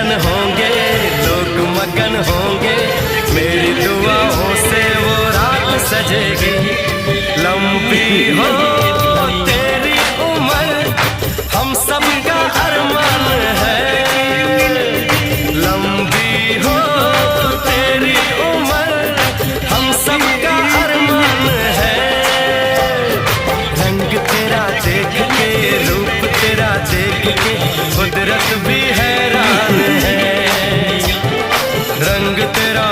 मगन होंगे, लोग मगन होंगे, मेरी दुआओं से वो रात सजेगी। लंबी हो